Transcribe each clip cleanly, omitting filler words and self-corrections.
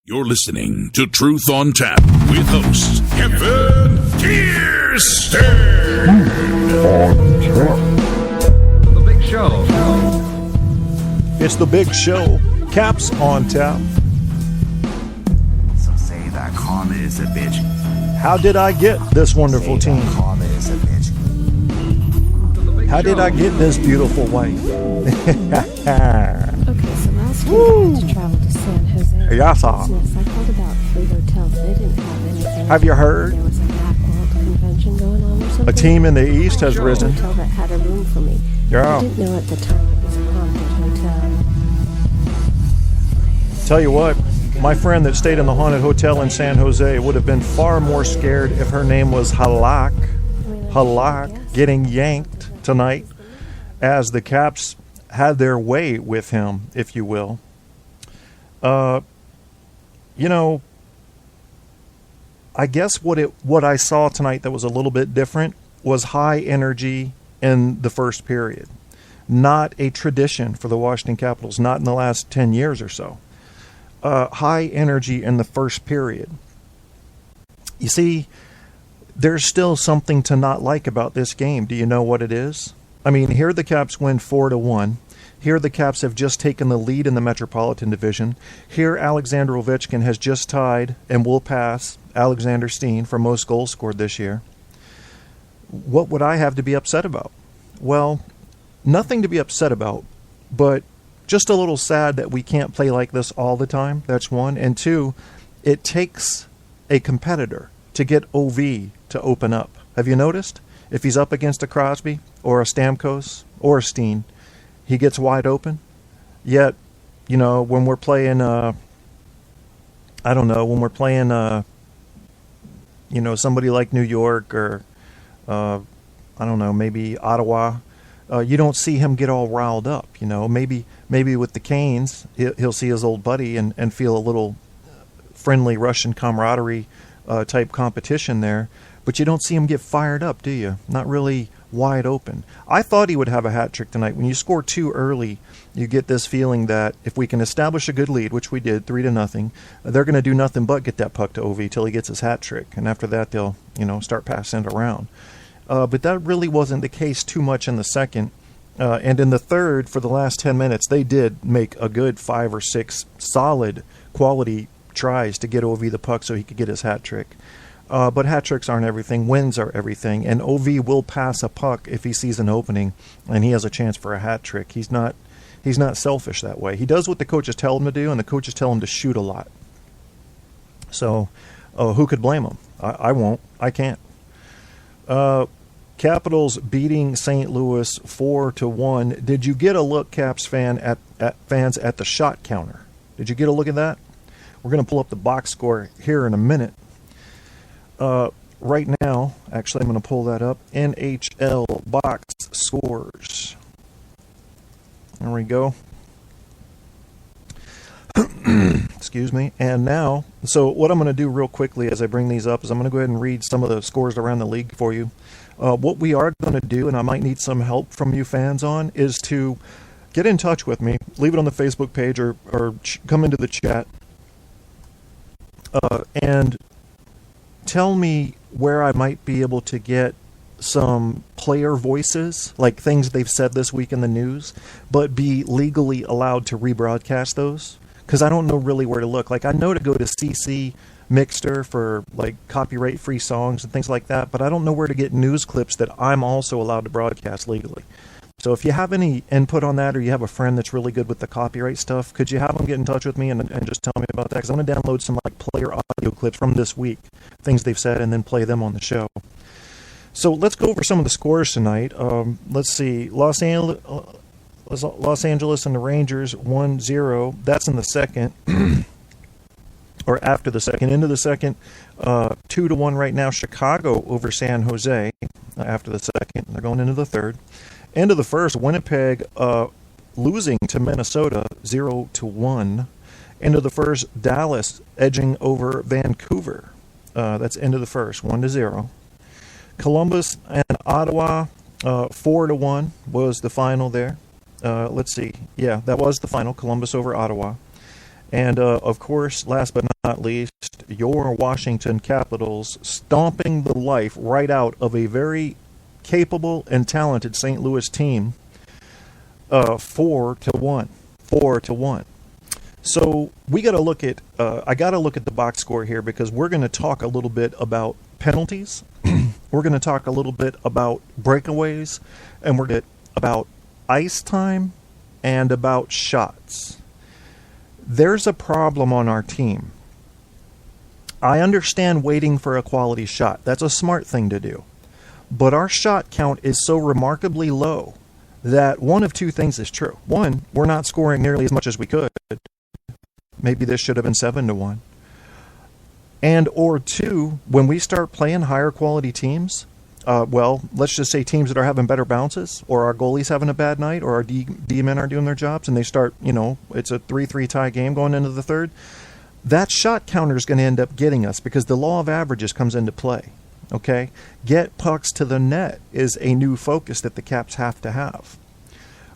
You're listening to Truth on Tap with host Kevin. To Truth on Tap with host Kevin Kirsten. The big show. It's the big show. Caps on Tap. So say that karma is a bitch. How did I get this wonderful team? Karma is a bitch. How did I get this beautiful wife? Okay, so last week I had to travel to San Jose. Yes, sir. Business. I called about 3 hotels. They didn't have anything. Have you heard? There was a Macworld convention going on or something. A team in the East has risen. A hotel that had a room for me. Yeah. I didn't know at the time it was a haunted hotel. Tell you what, my friend that stayed in the haunted hotel in San Jose would have been far more scared if her name was Halak. Halak getting yanked tonight as the Caps had their way with him, if you will. I guess what I saw tonight that was a little bit different was high energy in the first period. Not a tradition for the Washington Capitals, not in the last 10 years or so. High energy in the first period. You see, there's still something to not like about this game. Do you know what it is? I mean, here the Caps win 4-1. Here the Caps have just taken the lead in the Metropolitan Division. Here Alexander Ovechkin has just tied and will pass Alexander Steen for most goals scored this year. What would I have to be upset about? Well, nothing to be upset about, but just a little sad that we can't play like this all the time. That's one. And two, it takes a competitor to get OV to open up. Have you noticed? If he's up against a Crosby or a Stamkos or a Steen, he gets wide open. Yet, when we're playing, somebody like New York or, maybe Ottawa, you don't see him get all riled up. Maybe with the Canes, he'll see his old buddy and feel a little friendly Russian camaraderie type competition there. But you don't see him get fired up, do you? Not really wide open. I thought he would have a hat trick tonight. When you score too early, you get this feeling that if we can establish a good lead, which we did, 3-0, they're going to do nothing but get that puck to OV till he gets his hat trick. And after that, they'll, start passing it around. But that really wasn't the case too much in the second. And in the third, for the last 10 minutes, they did make a good 5 or 6 solid quality tries to get OV the puck so he could get his hat trick. But hat tricks aren't everything. Wins are everything. And OV will pass a puck if he sees an opening and he has a chance for a hat trick. He's not selfish that way. He does what the coaches tell him to do, and the coaches tell him to shoot a lot. So who could blame him? I won't. I can't. Capitals beating St. Louis 4-1. Did you get a look, Caps fans, at the shot counter? Did you get a look at that? We're going to pull up the box score here in a minute. Right now, actually, I'm going to pull that up. NHL box scores. There we go. Excuse me. And now, so what I'm going to do real quickly as I bring these up is I'm going to go ahead and read some of the scores around the league for you. What we are going to do, and I might need some help from you fans on, is to get in touch with me. Leave it on the Facebook page or come into the chat. And tell me where I might be able to get some player voices, like things they've said this week in the news, but be legally allowed to rebroadcast those. Because I don't know really where to look. Like, I know to go to CC Mixter for like copyright-free songs and things like that, but I don't know where to get news clips that I'm also allowed to broadcast legally. So if you have any input on that, or you have a friend that's really good with the copyright stuff, could you have them get in touch with me and just tell me about that? Because I'm going to download some like player audio clips from this week, things they've said, and then play them on the show. So let's go over some of the scores tonight. Let's see. Los Angeles and the Rangers 1-0. That's in the second. Or after the second. Into the second. 2-1 right now. Chicago over San Jose after the second. They're going into the third. End of the first, Winnipeg losing to Minnesota 0-1. End of the first, Dallas edging over Vancouver. That's end of the first, 1-0. Columbus and Ottawa 4-1 was the final there. Let's see. Yeah, that was the final, Columbus over Ottawa. And, of course, last but not least, your Washington Capitals stomping the life right out of a very capable and talented St. Louis team, 4-1. 4-1. So we got to look at, I got to look at the box score here because we're going to talk a little bit about penalties. We're going to talk a little bit about breakaways, and we're going to about ice time and about shots. There's a problem on our team. I understand waiting for a quality shot. That's a smart thing to do. But our shot count is so remarkably low that one of two things is true. One, we're not scoring nearly as much as we could. Maybe this should have been 7-1. And or two, when we start playing higher quality teams, well, let's just say teams that are having better bounces, or our goalie's having a bad night, or our D men aren't doing their jobs, and they start, it's a 3-3 tie game going into the third, that shot counter is going to end up getting us because the law of averages comes into play. Okay? Get pucks to the net is a new focus that the Caps have to have.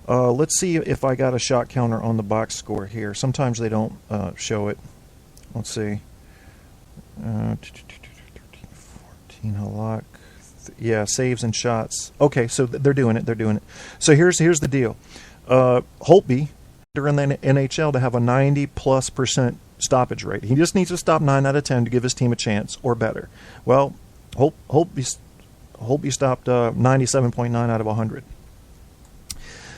Let's see if I got a shot counter on the box score here. Sometimes they don't show it. Let's see. 13, 14, Halak. Yeah, saves and shots. Okay, so they're doing it. They're doing it. So here's the deal. Holtby, in the NHL, to have a 90+% stoppage rate. He just needs to stop 9 out of 10 to give his team a chance or better. Well, Holtby stopped 97.9 out of 100.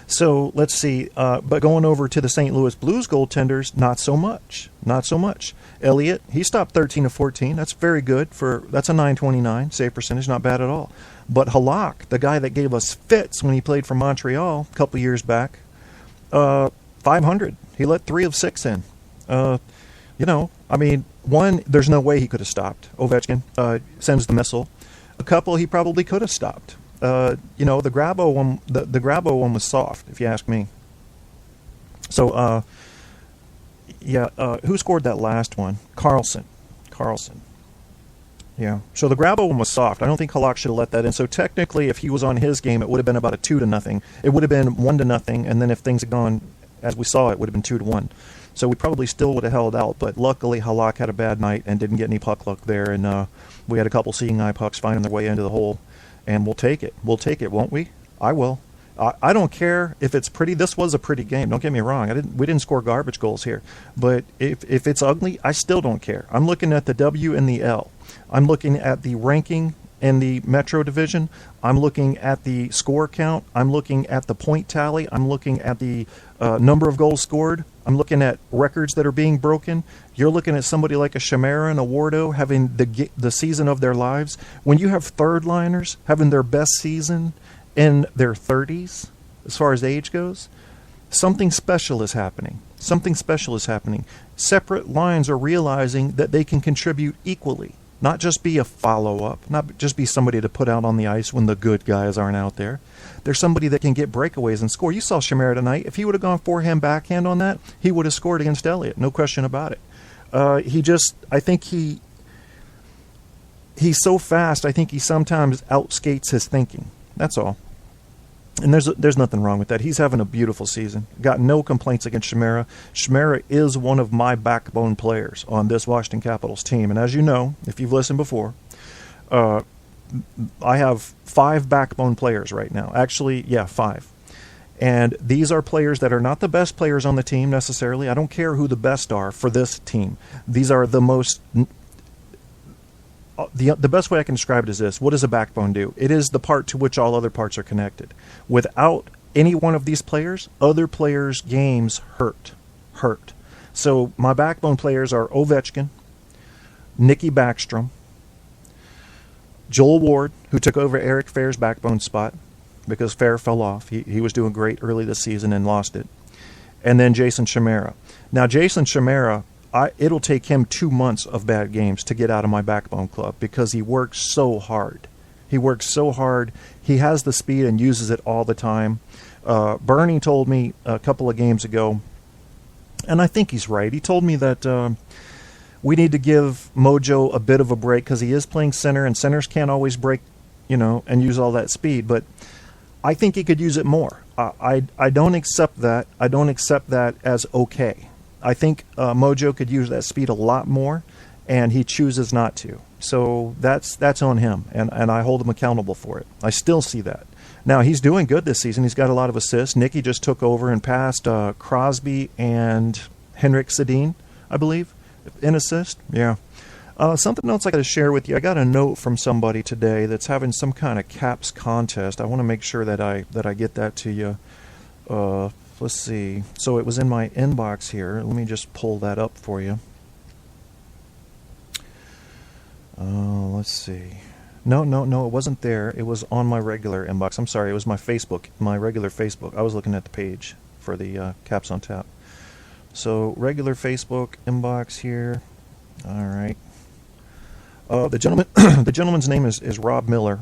So let's see. But going over to the St. Louis Blues goaltenders, not so much. Not so much. Elliott, he stopped 13 of 14. That's very good that's a 929 save percentage, not bad at all. But Halak, the guy that gave us fits when he played for Montreal a couple years back, 500. He let 3 of 6 in. One, there's no way he could have stopped. Ovechkin sends the missile. A couple he probably could have stopped. The Grabo one, the Grabo one was soft, if you ask me. So, who scored that last one? Carlson. Yeah. So the Grabo one was soft. I don't think Halak should have let that in. So technically, if he was on his game, it would have been about a 2-0. It would have been 1-0, and then if things had gone as we saw, it would have been 2-1. So we probably still would have held out, but luckily Halak had a bad night and didn't get any puck luck there, and we had a couple seeing eye pucks finding their way into the hole, and we'll take it. We'll take it, won't we? I will. I don't care if it's pretty. This was a pretty game. Don't get me wrong. We didn't score garbage goals here, but if it's ugly, I still don't care. I'm looking at the W and the L. I'm looking at the ranking in the Metro Division. I'm looking at the score count. I'm looking at the point tally. I'm looking at the number of goals scored. I'm looking at records that are being broken. You're looking at somebody like a Chimera and a Wardo having the season of their lives. When you have third liners having their best season in their 30s, as far as age goes, something special is happening. Something special is happening. Separate lines are realizing that they can contribute equally. Not just be a follow-up, not just be somebody to put out on the ice when the good guys aren't out there. There's somebody that can get breakaways and score. You saw Chimera tonight. If he would have gone forehand, backhand on that, he would have scored against Elliott. No question about it. I think he's so fast, I think he sometimes outskates his thinking. That's all. And there's nothing wrong with that. He's having a beautiful season. Got no complaints against Chimera. Chimera is one of my backbone players on this Washington Capitals team. And as you know, if you've listened before, I have 5 backbone players right now. Actually, 5. And these are players that are not the best players on the team necessarily. I don't care who the best are for this team. These are the most... The best way I can describe it is this. What does a backbone do? It is the part to which all other parts are connected. Without any one of these players, other players' games hurt. So my backbone players are Ovechkin, Nicky Backstrom, Joel Ward, who took over Eric Fair's backbone spot because Fair fell off. He was doing great early this season and lost it. And then Jason Chimera. Now, Jason Chimera... it'll take him 2 months of bad games to get out of my backbone club because he works so hard. He has the speed and uses it all the time. Bernie told me a couple of games ago, and I think he's right. He told me that we need to give Mojo a bit of a break because he is playing center, and centers can't always break, and use all that speed. But I think he could use it more. I don't accept that. I don't accept that as okay. I think Mojo could use that speed a lot more, and he chooses not to. So that's on him, and I hold him accountable for it. I still see that. Now, he's doing good this season. He's got a lot of assists. Nicky just took over and passed Crosby and Henrik Sedin, I believe, in assist. Yeah. Something else I got to share with you. I got a note from somebody today that's having some kind of caps contest. I want to make sure that I get that to you. Let's see. So it was in my inbox here. Let me just pull that up for you. Let's see. No, it wasn't there. It was on my regular inbox. I'm sorry, it was my Facebook, my regular Facebook. I was looking at the page for the Caps on Tap. So regular Facebook inbox here. All right. The gentleman's name is Rob Miller,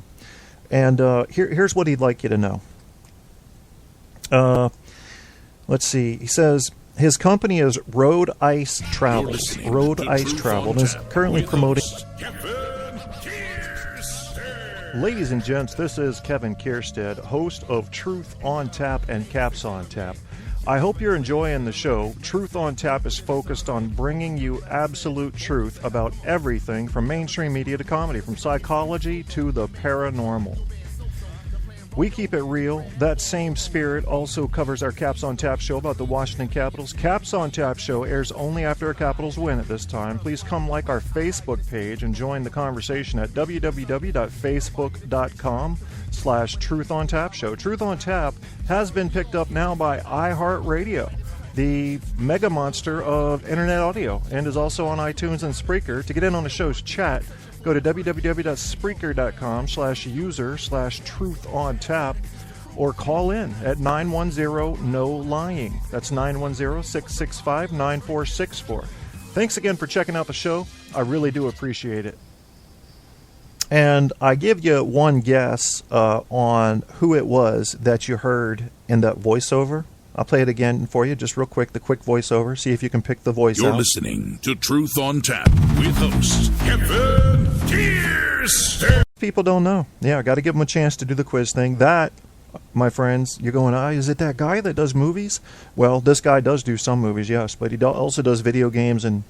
and here's what he'd like you to know. Let's see. He says his company is Road Ice Travel. Road Ice Travel, and is currently promoting. Ladies and gents, this is Kevin Kierstead, host of Truth on Tap and Caps on Tap. I hope you're enjoying the show. Truth on Tap is focused on bringing you absolute truth about everything from mainstream media to comedy, from psychology to the paranormal. We keep it real. That same spirit also covers our Caps on Tap show about the Washington Capitals. Caps on Tap show airs only after a Capitals win at this time. Please come like our Facebook page and join the conversation at www.facebook.com/Truth on Tap show. Truth on Tap has been picked up now by iHeartRadio, the mega monster of internet audio, and is also on iTunes and Spreaker. To get in on the show's chat, go to www.spreaker.com/user/truth-on-tap or call in at 910-NO-LYING. That's 910-665-9464. Thanks again for checking out the show. I really do appreciate it. And I give you one guess on who it was that you heard in that voiceover. I'll play it again for you, just real quick, the quick voiceover. See if you can pick the voice out. You're listening to Truth on Tap with host Kevin Kierstead. People don't know. Yeah, I got to give them a chance to do the quiz thing. That, my friends, you're going, is it that guy that does movies? Well, this guy does do some movies, yes, but he also does video games, and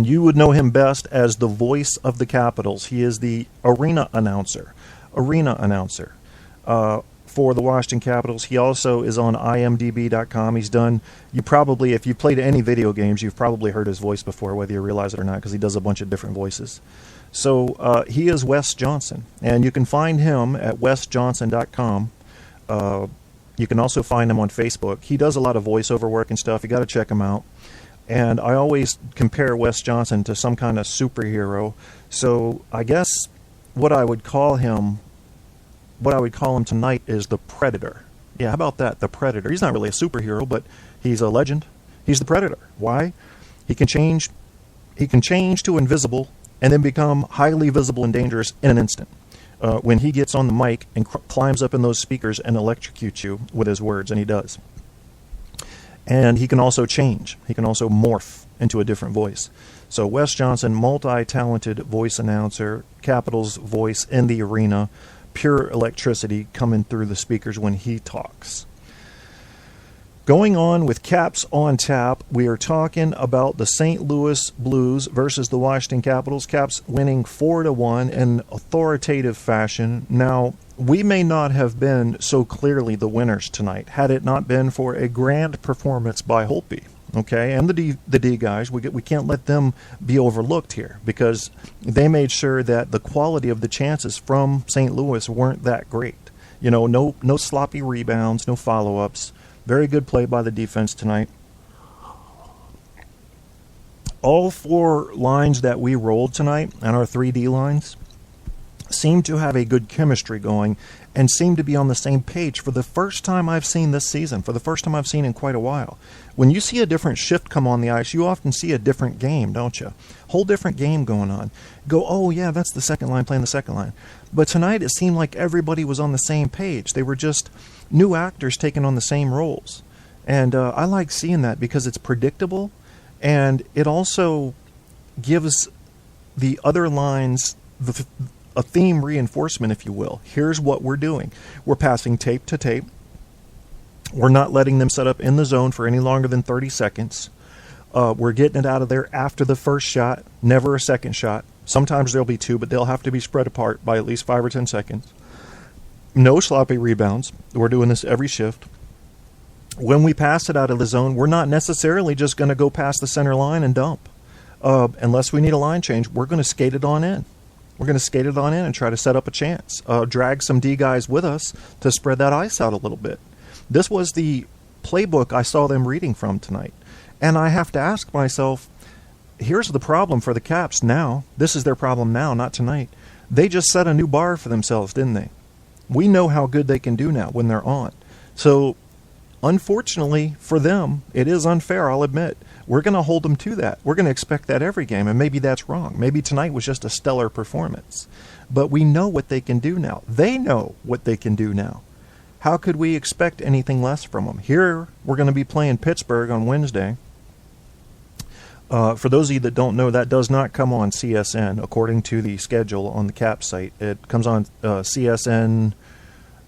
you would know him best as the voice of the Capitals. He is the arena announcer. For the Washington Capitals. He also is on imdb.com. He's done, if you played any video games, you've probably heard his voice before, whether you realize it or not, because he does a bunch of different voices. So he is Wes Johnson, and you can find him at wesjohnson.com. You can also find him on Facebook. He does a lot of voiceover work and stuff. You got to check him out. And I always compare Wes Johnson to some kind of superhero. So I guess what I would call him tonight is the Predator. Yeah, how about that? The Predator. He's not really a superhero, but he's a legend. He's the Predator. Why? He can change to invisible and then become highly visible and dangerous in an instant. When he gets on the mic and climbs up in those speakers and electrocutes you with his words, and he does. And he can also change. He can also morph into a different voice. So Wes Johnson, multi-talented voice announcer, Capitals voice in the arena, pure electricity coming through the speakers when he talks. Going on with Caps on Tap, we are talking about the St. Louis Blues versus the Washington Capitals. Caps winning 4-1 in authoritative fashion. Now, we may not have been so clearly the winners tonight had it not been for a grand performance by Holtby. Okay, and the D guys, we can't let them be overlooked here, because they made sure that the quality of the chances from St. Louis weren't that great. No sloppy rebounds, no follow-ups. Very good play by the defense tonight. All four lines that we rolled tonight, and our 3D lines, seem to have a good chemistry going and seem to be on the same page for the first time I've seen this season, for the first time I've seen in quite a while. When you see a different shift come on the ice, you often see a different game, don't you? Whole different game going on. Go, oh yeah, that's the second line playing the second line. But tonight it seemed like everybody was on the same page. They were just new actors taking on the same roles. And I like seeing that because it's predictable, and it also gives the other lines a theme reinforcement, if you will. Here's what we're doing. We're passing tape to tape. We're not letting them set up in the zone for any longer than 30 seconds. We're getting it out of there after the first shot, never a second shot. Sometimes there'll be two, but they'll have to be spread apart by at least 5 or 10 seconds. No sloppy rebounds. We're doing this every shift. When we pass it out of the zone, we're not necessarily just going to go past the center line and dump. Unless we need a line change, we're going to skate it on in. We're going to skate it on in and try to set up a chance. Drag some D guys with us to spread that ice out a little bit. This was the playbook I saw them reading from tonight. And I have to ask myself, here's the problem for the Caps now. This is their problem now, not tonight. They just set a new bar for themselves, didn't they? We know how good they can do now when they're on. So, unfortunately for them, it is unfair, I'll admit. We're going to hold them to that. We're going to expect that every game, and maybe that's wrong. Maybe tonight was just a stellar performance. But we know what they can do now. They know what they can do now. How could we expect anything less from them? Here, we're going to be playing Pittsburgh on Wednesday. For those of you that don't know, that does not come on CSN, according to the schedule on the Cap site. It comes on CSN,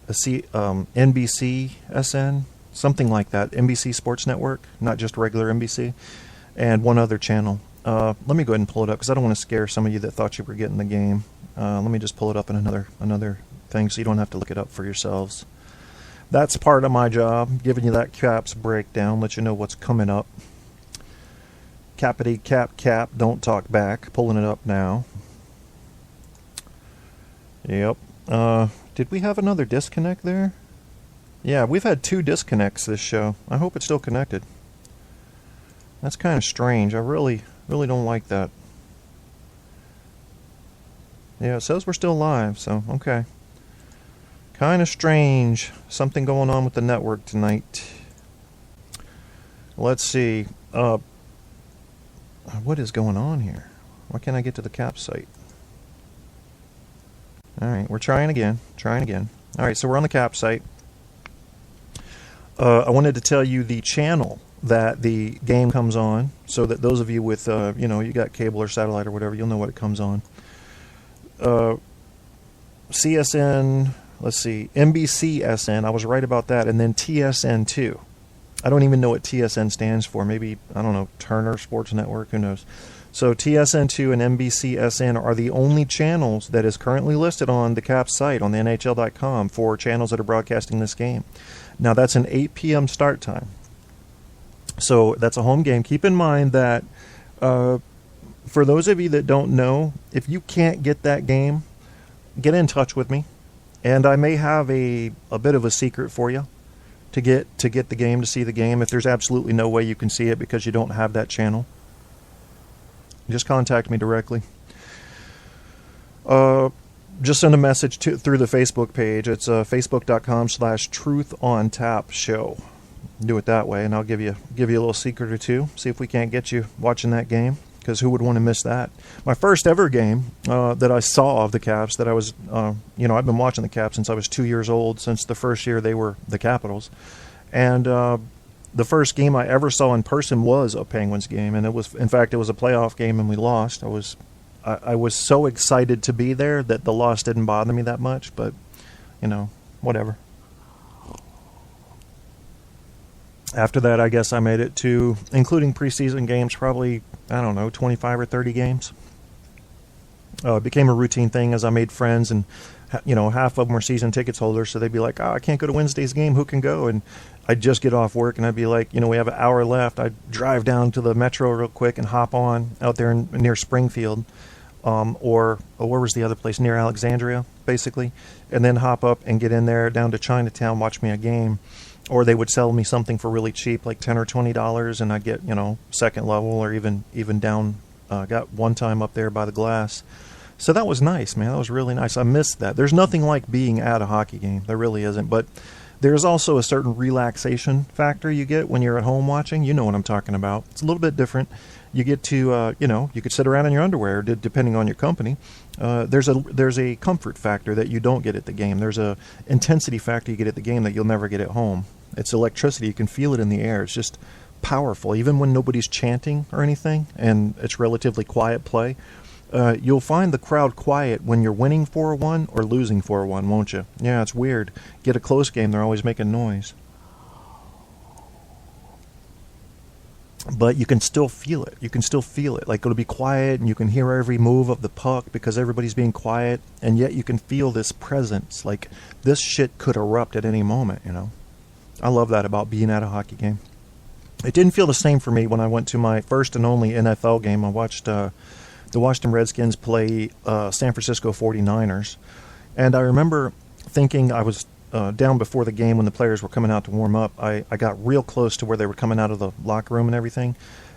NBC, SN, something like that. NBC Sports Network, not just regular NBC, and one other channel. Let me go ahead and pull it up because I don't want to scare some of you that thought you were getting the game. Let me just pull it up in another thing so you don't have to look it up for yourselves. That's part of my job, giving you that Caps breakdown, let you know what's coming up. Cappity cap, don't talk back. Pulling it up now. Yep. Did we have another disconnect there? Yeah, we've had 2 disconnects this show. I hope it's still connected. That's kind of strange. I really don't like that. Yeah, it says we're still live, so okay. Kind of strange. Something going on with the network tonight. Let's see. What is going on here? Why can't I get to the Cap site? Alright, we're trying again. Alright, so we're on the Cap site. I wanted to tell you the channel that the game comes on, so that those of you with, you got cable or satellite or whatever, you'll know what it comes on. CSN, let's see, NBCSN, I was right about that, and then TSN2. I don't even know what TSN stands for. Maybe, I don't know, Turner Sports Network, who knows. So TSN2 and NBCSN are the only channels that is currently listed on the Caps site, on the NHL.com, for channels that are broadcasting this game. Now, that's an 8 p.m. start time. So that's a home game. Keep in mind that for those of you that don't know, if you can't get that game, get in touch with me. And I may have a bit of a secret for you. To get the game, to see the game, if there's absolutely no way you can see it because you don't have that channel, just contact me directly. Just send a message through the Facebook page. It's facebook.com/truthontap show. Do it that way, and I'll give you a little secret or two. See if we can't get you watching that game, because who would want to miss that? My first ever game that I saw of the Caps, that I was, I've been watching the Caps since I was 2 years old, since the first year they were the Capitals. And the first game I ever saw in person was a Penguins game, and it was a playoff game, and we lost. I was so excited to be there that the loss didn't bother me that much, but, whatever. After that, I guess I made it to, including preseason games, probably, 25 or 30 games. It became a routine thing as I made friends, and, half of them were season tickets holders, so they'd be like, I can't go to Wednesday's game, who can go? And I'd just get off work, and I'd be like, we have an hour left. I'd drive down to the Metro real quick and hop on out there near Springfield, or where was the other place? Near Alexandria, basically, and then hop up and get in there down to Chinatown, watch me a game. Or they would sell me something for really cheap, like $10 or $20, and I'd get, second level or even down. Got one time up there by the glass. So that was nice, man. That was really nice. I missed that. There's nothing like being at a hockey game. There really isn't. But there's also a certain relaxation factor you get when you're at home watching. You know what I'm talking about. It's a little bit different. You get to, you could sit around in your underwear, depending on your company. There's a comfort factor that you don't get at the game. There's a intensity factor you get at the game that you'll never get at home. It's electricity. You can feel it in the air. It's just powerful. Even when nobody's chanting or anything, and it's relatively quiet play, you'll find the crowd quiet when you're winning 4-1 or losing 4-1, won't you? Yeah, it's weird. Get a close game, they're always making noise. but you can still feel it. You can still feel it. Like, it'll be quiet, and you can hear every move of the puck because everybody's being quiet, and yet you can feel this presence. Like, this shit could erupt at any moment, you know. I love that about being at a hockey game. It didn't feel the same for me when I went to my first and only NFL game. I watched the Washington Redskins play San Francisco 49ers, and I remember thinking I was down before the game when the players were coming out to warm up. I got real close to where they were coming out of the locker room and everything,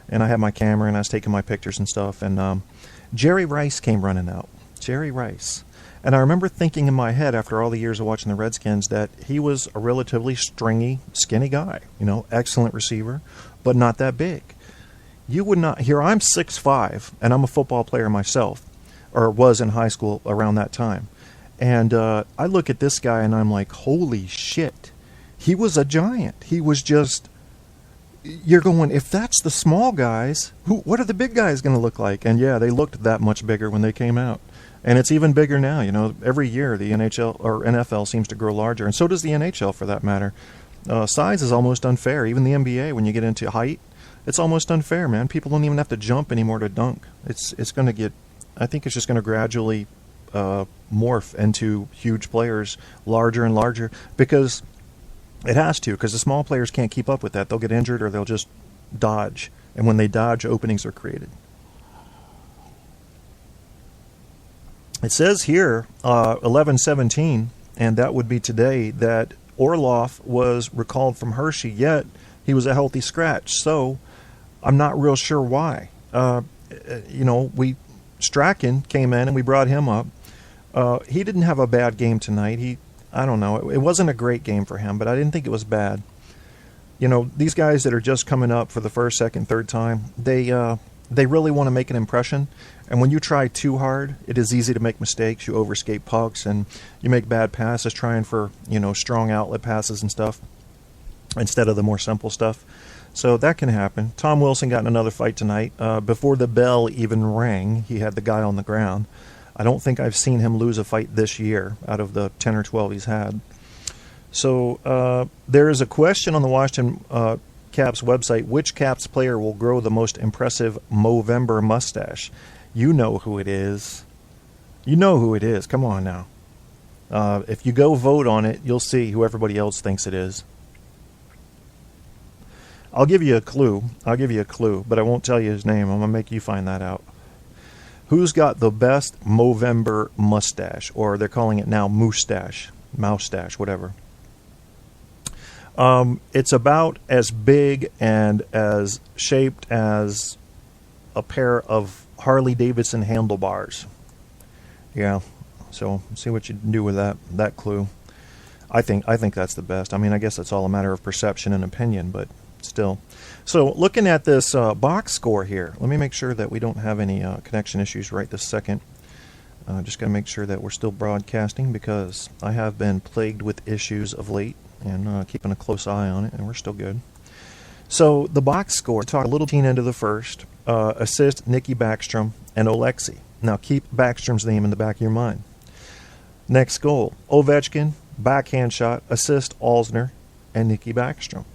and I had my camera and I was taking my pictures and stuff, and Jerry Rice came running out. Jerry Rice. And I remember thinking in my head after all the years of watching the Redskins that he was a relatively stringy, skinny guy. You know, excellent receiver, but not that big. You would not... Here, I'm 6'5", and I'm a football player myself, or was in high school around that time. And I look at this guy and I'm like, holy shit. He was a giant. He was just... You're going, if that's the small guys, what are the big guys going to look like? And yeah, they looked that much bigger when they came out. And it's even bigger now. You know, every year the NHL or NFL seems to grow larger, and so does the NHL for that matter. Size is almost unfair. Even the NBA, when you get into height, it's almost unfair, man. People don't even have to jump anymore to dunk. It's going to get... I think it's just going to gradually morph into huge players, larger and larger, because it has to, because the small players can't keep up with that. They'll get injured or they'll just dodge, and when they dodge, openings are created. It says here, 11/17, and that would be today, that Orloff was recalled from Hershey, yet he was a healthy scratch. So I'm not real sure why. You know, Strachan came in and we brought him up. He didn't have a bad game tonight. I don't know. It wasn't a great game for him, but I didn't think it was bad. You know, these guys that are just coming up for the first, second, third time, they really want to make an impression. And when you try too hard, it is easy to make mistakes. You overskate pucks and you make bad passes trying for, you know, strong outlet passes and stuff instead of the more simple stuff. So that can happen. Tom Wilson got in another fight tonight. Before the bell even rang, he had the guy on the ground. I don't think I've seen him lose a fight this year out of the 10 or 12 he's had. So there is a question on the Washington Caps website: which Caps player will grow the most impressive Movember mustache? You know who it is. You know who it is. Come on now. If you go vote on it, you'll see who everybody else thinks it is. I'll give you a clue. But I won't tell you his name. I'm going to make you find that out. Who's got the best Movember mustache? Or they're calling it now moustache, whatever. It's about as big and as shaped as a pair of Harley Davidson handlebars. Yeah, so see what you can do with that clue. I think that's the best. I mean, I guess it's all a matter of perception and opinion, but still. So looking at this box score here, let me make sure that we don't have any connection issues right this second. Just got to make sure that we're still broadcasting, because I have been plagued with issues of late, and keeping a close eye on it, and we're still good. So the box score, talk a little teen into the first, assist Nicky Backstrom and Oleksy. Now keep Backstrom's name in the back of your mind. Next goal, Ovechkin, backhand shot, assist Alzner and Nicky Backstrom.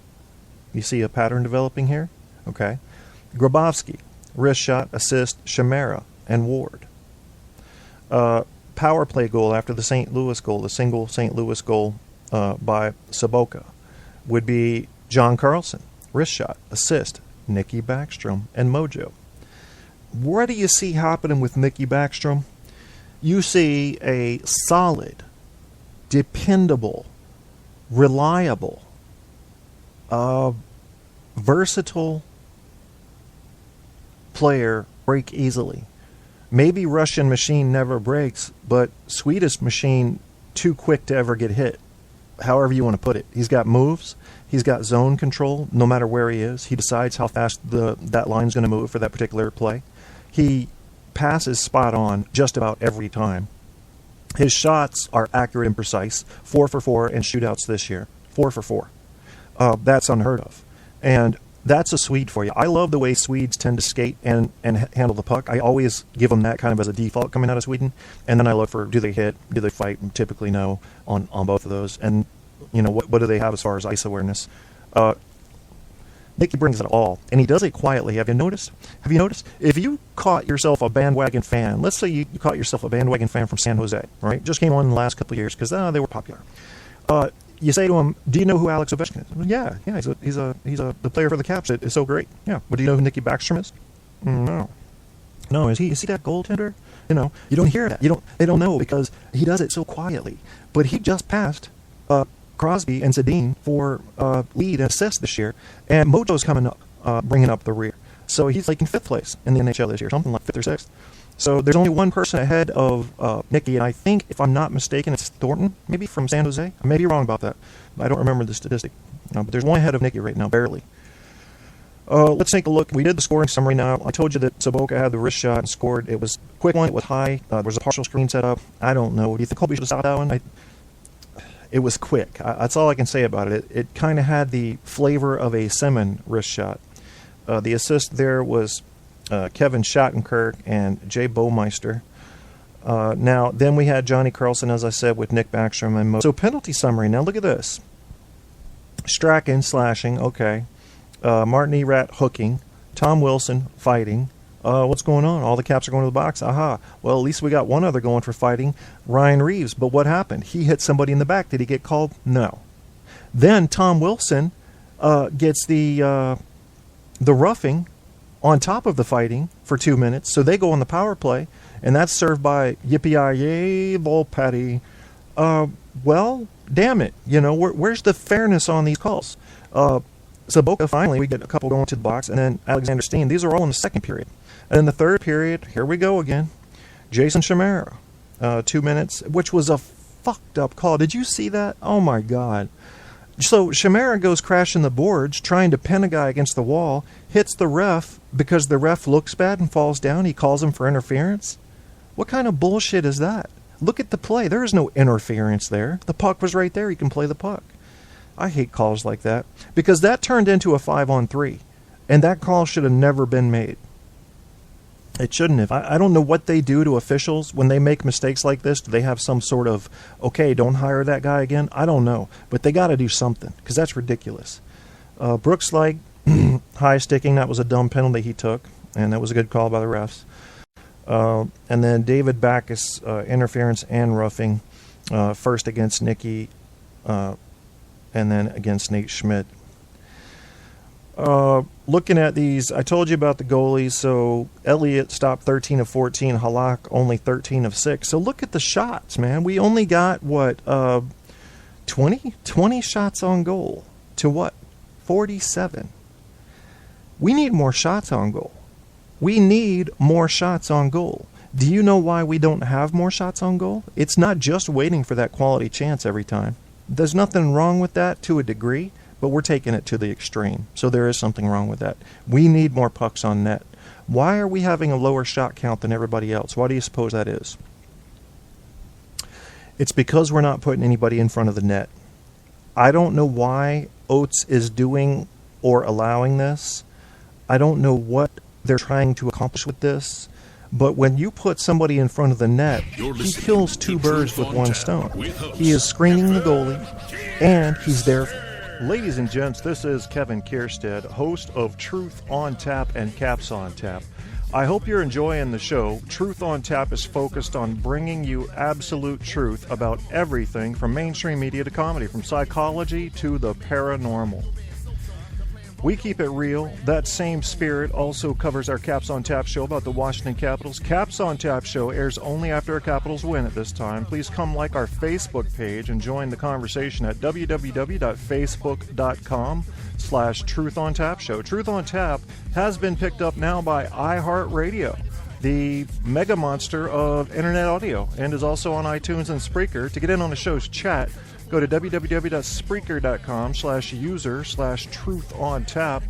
You see a pattern developing here? Okay. Grabowski, wrist shot, assist Chimera and Ward. Power play goal after the St. Louis goal, the single St. Louis goal by Sobotka, would be John Carlson. Wrist shot, assist, Nicky Backstrom, and Mojo. What do you see happening with Nicky Backstrom? You see a solid, dependable, reliable, versatile player break easily. Maybe Russian machine never breaks, but Swedish machine too quick to ever get hit. However you want to put it. He's got moves. He's got zone control no matter where he is. He decides how fast that line's going to move for that particular play. He passes spot on just about every time. His shots are accurate and precise. 4 for 4 in shootouts this year. 4 for 4. That's unheard of. And that's a Swede for you. I love the way Swedes tend to skate and handle the puck. I always give them that kind of as a default coming out of Sweden. And then I look for, do they hit, do they fight? And typically no on both of those. And, you know, what do they have as far as ice awareness? Nicky brings it all, and he does it quietly. Have you noticed? If you caught yourself a bandwagon fan, let's say you caught yourself a bandwagon fan from San Jose, right? Just came on in the last couple of years because they were popular. You say to him, "Do you know who Alex Ovechkin is?" Well, yeah, he's the player for the Caps. It's so great. Yeah. But do you know who Nicky Backstrom is? No. Is he that goaltender? You don't hear that. They don't know because he does it so quietly. But he just passed Crosby and Sedin for lead and assist this year, and Mojo's coming up, bringing up the rear. So he's like in 5th place in the NHL this year, something like 5th or 6th. So there's only one person ahead of Nicky, and I think, if I'm not mistaken, it's Thornton, maybe from San Jose. I may be wrong about that. I don't remember the statistic. But there's one ahead of Nicky right now, barely. Let's take a look. We did the scoring summary now. I told you that Saboka had the wrist shot and scored. It was a quick one. It was high. There was a partial screen set up. I don't know. Do you think Colby should have stopped that one? It was quick. That's all I can say about it. It kind of had the flavor of a Semin wrist shot. The assist there was Kevin Shattenkirk and Jay Baumeister. Now, then we had Johnny Carlson, as I said, with Nick Backstrom and Mo. So penalty summary. Now look at this. Strachan slashing, okay. Martin Erat hooking. Tom Wilson fighting. What's going on? All the Caps are going to the box. Aha. Well, at least we got one other going for fighting. Ryan Reeves. But what happened? He hit somebody in the back. Did he get called? No. Then Tom Wilson gets the roughing on top of the fighting for 2 minutes. So they go on the power play, and that's served by Yippee-yi-yay, Volpatty. Well, damn it. Where's the fairness on these calls? Saboka, finally, we get a couple going to the box, and then Alexander Steen. These are all in the second period. And in the third period, here we go again. Jason Chimera, 2 minutes, which was a fucked up call. Did you see that? Oh, my God. So Chimera goes crashing the boards, trying to pin a guy against the wall, hits the ref because the ref looks bad and falls down. He calls him for interference. What kind of bullshit is that? Look at the play. There is no interference there. The puck was right there. He can play the puck. I hate calls like that because that turned into a 5-on-3, and that call should have never been made. It shouldn't have. I don't know what they do to officials when they make mistakes like this. Do they have some sort of, okay, don't hire that guy again? I don't know. But they got to do something because that's ridiculous. Brooks Light, high sticking. That was a dumb penalty he took, and that was a good call by the refs. And then David Backus, interference and roughing, first against Nicky, and then against Nate Schmidt. Looking at these, I told you about the goalies. So Elliott stopped 13 of 14. Halak only 13 of 6. So look at the shots, man. We only got, 20 shots on goal to what? 47. We need more shots on goal. We need more shots on goal. Do you know why we don't have more shots on goal? It's not just waiting for that quality chance every time. There's nothing wrong with that to a degree, but we're taking it to the extreme. So there is something wrong with that. We need more pucks on net. Why are we having a lower shot count than everybody else? Why do you suppose that is? It's because we're not putting anybody in front of the net. I don't know why Oates is doing or allowing this. I don't know what they're trying to accomplish with this. But when you put somebody in front of the net, he kills two birds with one stone. He is screening the goalie, and he's there. Ladies and gents, this is Kevin Kierstead, host of Truth on Tap and Caps on Tap. I hope you're enjoying the show. Truth on Tap is focused on bringing you absolute truth about everything from mainstream media to comedy, from psychology to the paranormal. We keep it real. That same spirit also covers our Caps on Tap show about the Washington Capitals. Caps on Tap show airs only after our Capitals win at this time. Please come like our Facebook page and join the conversation at www.facebook.com/Truth on Tap show. Truth on Tap has been picked up now by iHeartRadio, the mega monster of internet audio, and is also on iTunes and Spreaker. To get in on the show's chat, go to www.spreaker.com/user/truth-on-tap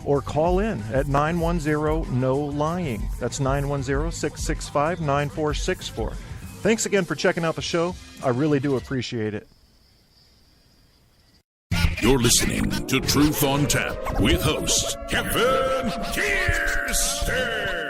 or call in at 910-NO-LYING. That's 910-665-9464. Thanks again for checking out the show. I really do appreciate it. You're listening to Truth on Tap with host Kevin Kierstead.